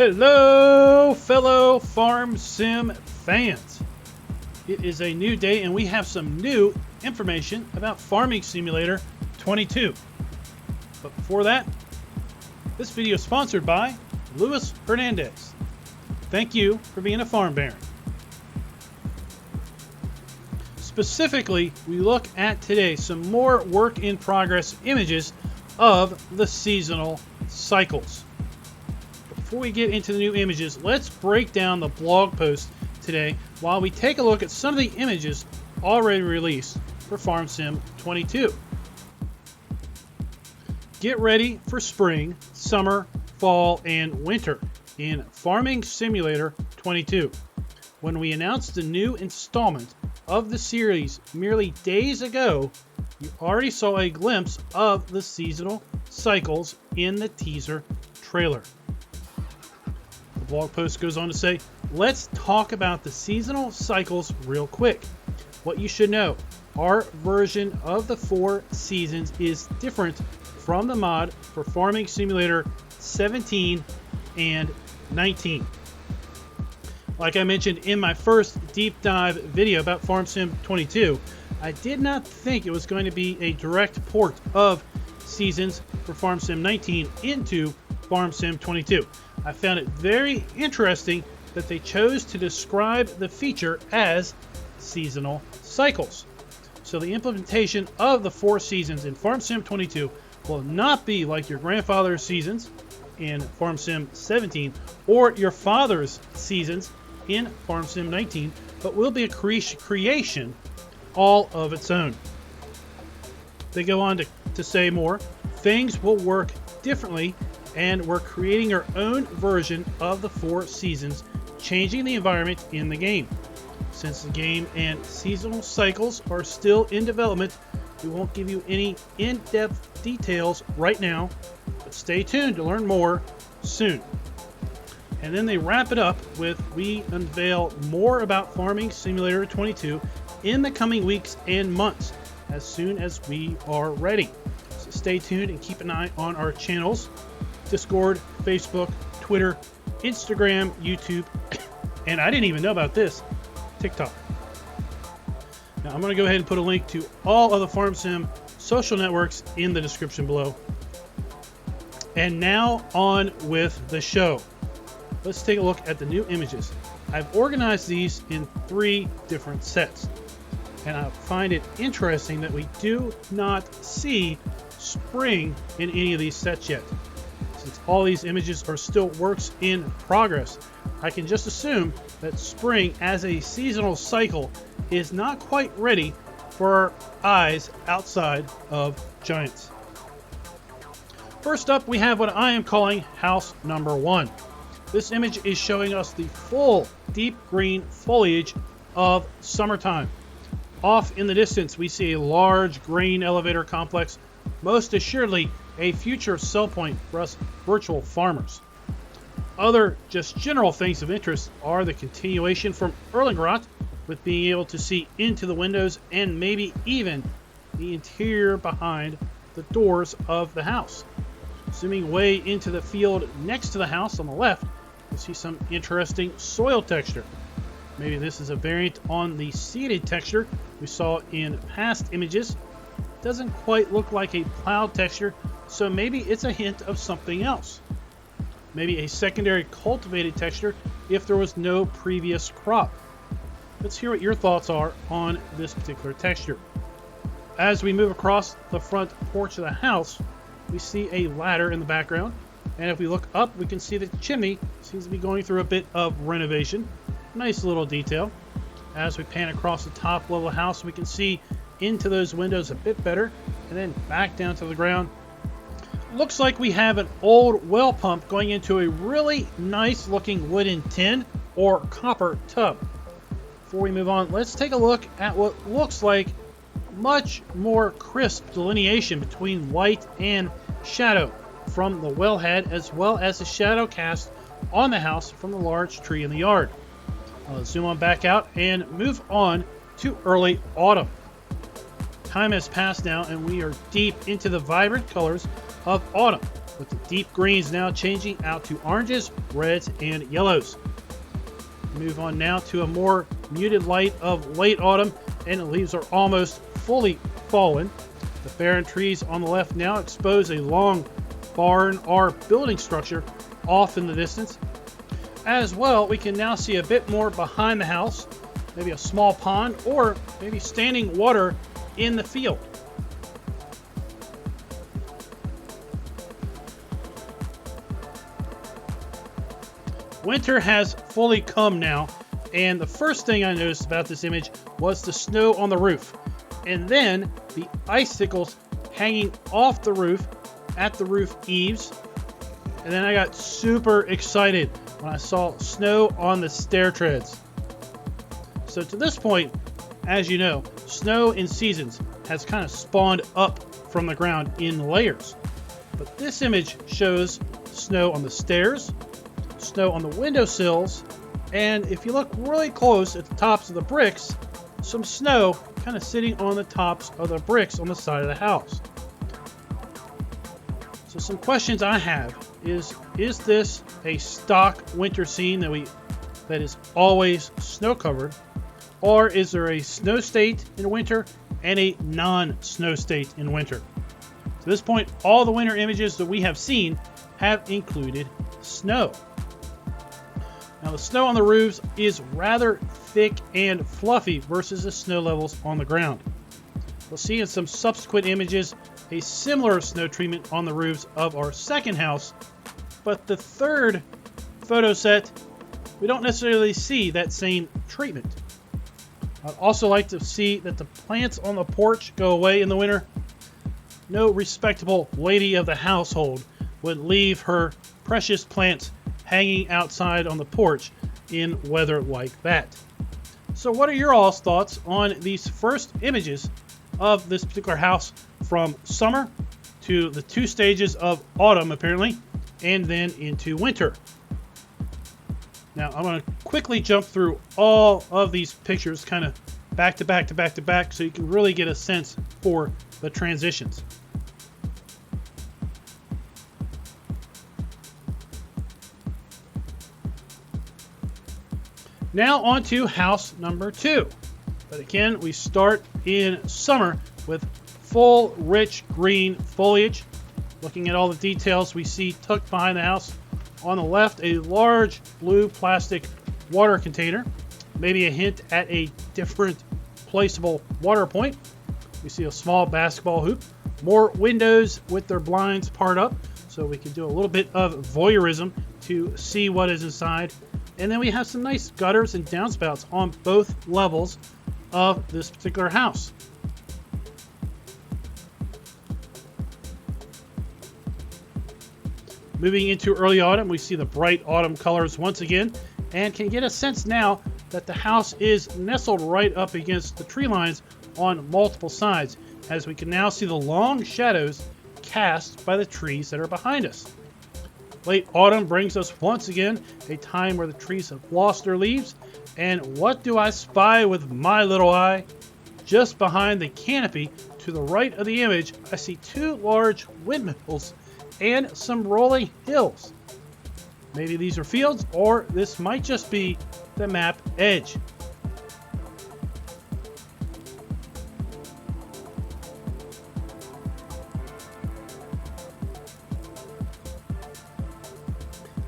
Hello, fellow Farm Sim fans. It is a new day and we have some new information about Farming Simulator 22. But before that, this video is sponsored by Luis Hernandez. Thank you for being a farm baron. Specifically, we look at today some more work in progress images of the seasonal cycles. Before we get into the new images, let's break down the blog post today while we take a look at some of the images already released for Farm Sim 22. Get ready for spring, summer, fall, and winter in Farming Simulator 22. When we announced the new installment of the series merely days ago, you already saw a glimpse of the seasonal cycles in the teaser trailer. The blog post goes on to say, let's talk about the seasonal cycles real quick. What you should know, our version of the 4 seasons is different from the mod for Farming Simulator 17 and 19. Like I mentioned in my first deep dive video about Farm Sim 22, I did not think it was going to be a direct port of seasons for Farm Sim 19 into Farm Sim 22. I found it very interesting that they chose to describe the feature as seasonal cycles. So the implementation of the 4 seasons in Farm Sim 22 will not be like your grandfather's seasons in Farm Sim 17 or your father's seasons in Farm Sim 19, but will be a creation all of its own. They go on to say more. Things will work differently, and we're creating our own version of the 4 seasons, changing the environment in the game. Since the game and seasonal cycles are still in development, we won't give you any in-depth details right now, but stay tuned to learn more soon. And then they wrap it up with, we unveil more about Farming Simulator 22 in the coming weeks and months as soon as we are ready. So stay tuned and keep an eye on our channels: Discord, Facebook, Twitter, Instagram, YouTube, and I didn't even know about this, TikTok. Now I'm going to go ahead and put a link to all of the Farm Sim social networks in the description below. And now on with the show. Let's take a look at the new images. I've organized these in 3 different sets, and I find it interesting that we do not see spring in any of these sets yet. Since all these images are still works in progress, I can just assume that spring as a seasonal cycle is not quite ready for our eyes outside of Giants. First up, we have what I am calling house number 1. This image is showing us the full deep green foliage of summertime. Off in the distance, we see a large grain elevator complex, most assuredly a future sell point for us virtual farmers. Other just general things of interest are the continuation from Erlengrot, with being able to see into the windows and maybe even the interior behind the doors of the house. Zooming way into the field next to the house on the left, you see some interesting soil texture. Maybe this is a variant on the seeded texture we saw in past images. Doesn't quite look like a plowed texture, so maybe it's a hint of something else. Maybe a secondary cultivated texture if there was no previous crop. Let's hear what your thoughts are on this particular texture. As we move across the front porch of the house, we see a ladder in the background, and if we look up, we can see the chimney seems to be going through a bit of renovation. Nice little detail. As we pan across the top level of the house, we can see into those windows a bit better, and then back down to the ground. Looks like we have an old well pump going into a really nice looking wooden tin or copper tub. Before we move on, let's take a look at what looks like much more crisp delineation between light and shadow from the wellhead, as well as the shadow cast on the house from the large tree in the yard. Let's zoom on back out and move on to early autumn. Time has passed now and we are deep into the vibrant colors of autumn, with the deep greens now changing out to oranges, reds, and yellows. Move on now to a more muted light of late autumn, and the leaves are almost fully fallen. The barren trees on the left now expose a long barn or building structure off in the distance. As well, we can now see a bit more behind the house, maybe a small pond or maybe standing water in the field. Winter has fully come now, and the first thing I noticed about this image was the snow on the roof, and then the icicles hanging off the roof at the roof eaves. And then I got super excited when I saw snow on the stair treads. So to this point, as you know, snow in seasons has kind of spawned up from the ground in layers. But this image shows snow on the stairs, snow on the windowsills, and if you look really close at the tops of the bricks, some snow kind of sitting on the tops of the bricks on the side of the house. So some questions I have is this a stock winter scene that is always snow covered, or is there a snow state in winter and a non-snow state in winter? To this point, all the winter images that we have seen have included snow. Now the snow on the roofs is rather thick and fluffy versus the snow levels on the ground. We'll see in some subsequent images a similar snow treatment on the roofs of our second house, but the third photo set, we don't necessarily see that same treatment. I'd also like to see that the plants on the porch go away in the winter. No respectable lady of the household would leave her precious plants hanging outside on the porch in weather like that. So what are your all's thoughts on these first images of this particular house from summer to the 2 stages of autumn apparently, and then into winter? Now I'm going to quickly jump through all of these pictures kind of back to back to back to back so you can really get a sense for the transitions. Now on to house number 2. But again, we start in summer with full rich green foliage. Looking at all the details we see tucked behind the house. On the left, a large blue plastic water container. Maybe a hint at a different placeable water point. We see a small basketball hoop. More windows with their blinds part up so we can do a little bit of voyeurism to see what is inside. And then we have some nice gutters and downspouts on both levels of this particular house. Moving into early autumn, we see the bright autumn colors once again, and can get a sense now that the house is nestled right up against the tree lines on multiple sides, as we can now see the long shadows cast by the trees that are behind us. Late autumn brings us once again a time where the trees have lost their leaves, and what do I spy with my little eye? Just behind the canopy to the right of the image, I see 2 large windmills and some rolling hills. Maybe these are fields, or this might just be the map edge.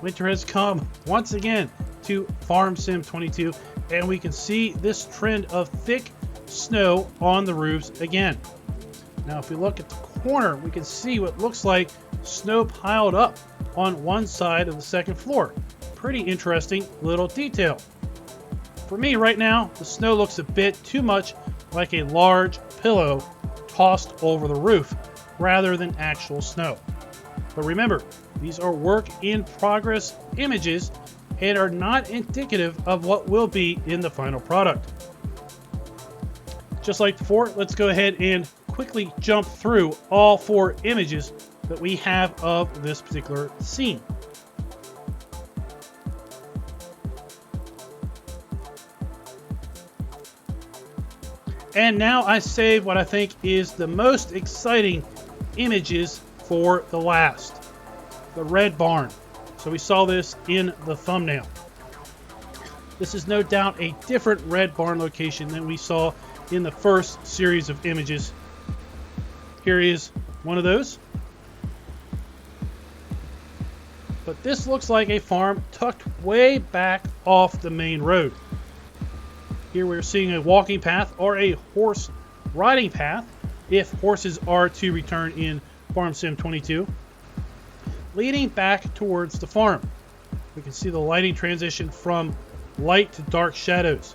Winter has come once again to Farm Sim 22, and we can see this trend of thick snow on the roofs again. Now if we look at the corner, we can see what looks like snow piled up on one side of the second floor. Pretty interesting little detail. For me right now, the snow looks a bit too much like a large pillow tossed over the roof rather than actual snow. But remember, these are work in progress images and are not indicative of what will be in the final product. Just like before, let's go ahead and quickly jump through all 4 images that we have of this particular scene. And now I save what I think is the most exciting images for the last. the red barn. So we saw this in the thumbnail. This is no doubt a different red barn location than we saw in the first series of images. Here is one of those. But this looks like a farm tucked way back off the main road. Here we're seeing a walking path or a horse riding path, if horses are to return in Farm Sim 22, leading back towards the farm. We can see the lighting transition from light to dark shadows.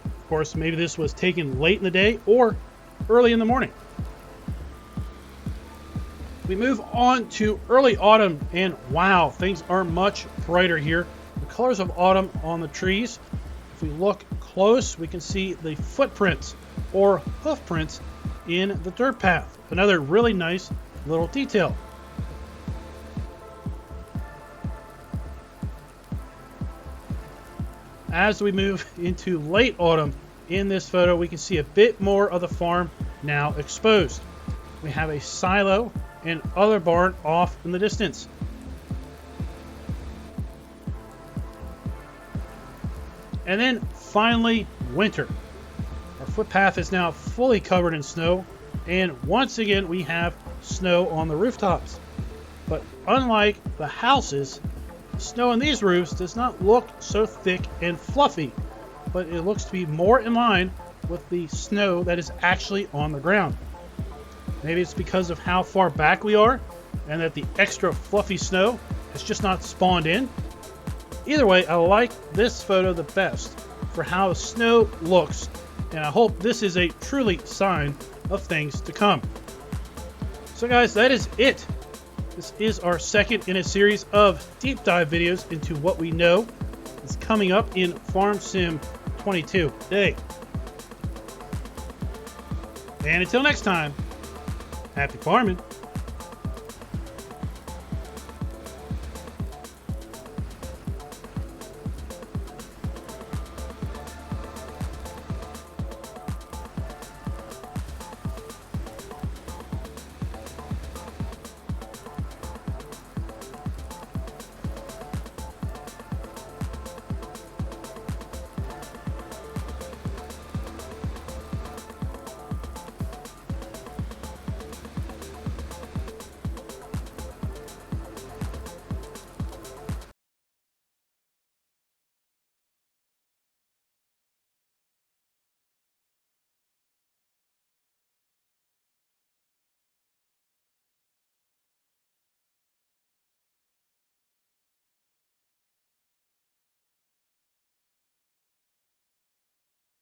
Of course, maybe this was taken late in the day or early in the morning. We move on to early autumn, and wow, things are much brighter here. The colors of autumn on the trees. If we look close, we can see the footprints or hoof prints in the dirt path. Another really nice little detail. As we move into late autumn in this photo, we can see a bit more of the farm now exposed. We have a silo and other barn off in the distance. And then finally, winter. Our footpath is now fully covered in snow, and once again we have snow on the rooftops. But unlike the houses, the snow on these roofs does not look so thick and fluffy, but it looks to be more in line with the snow that is actually on the ground. Maybe it's because of how far back we are and that the extra fluffy snow has just not spawned in. Either way, I like this photo the best for how the snow looks, and I hope this is a truly sign of things to come. So guys, that is it. This is our second in a series of deep dive videos into what we know is coming up in Farm Sim 22 today. And until next time, happy farming.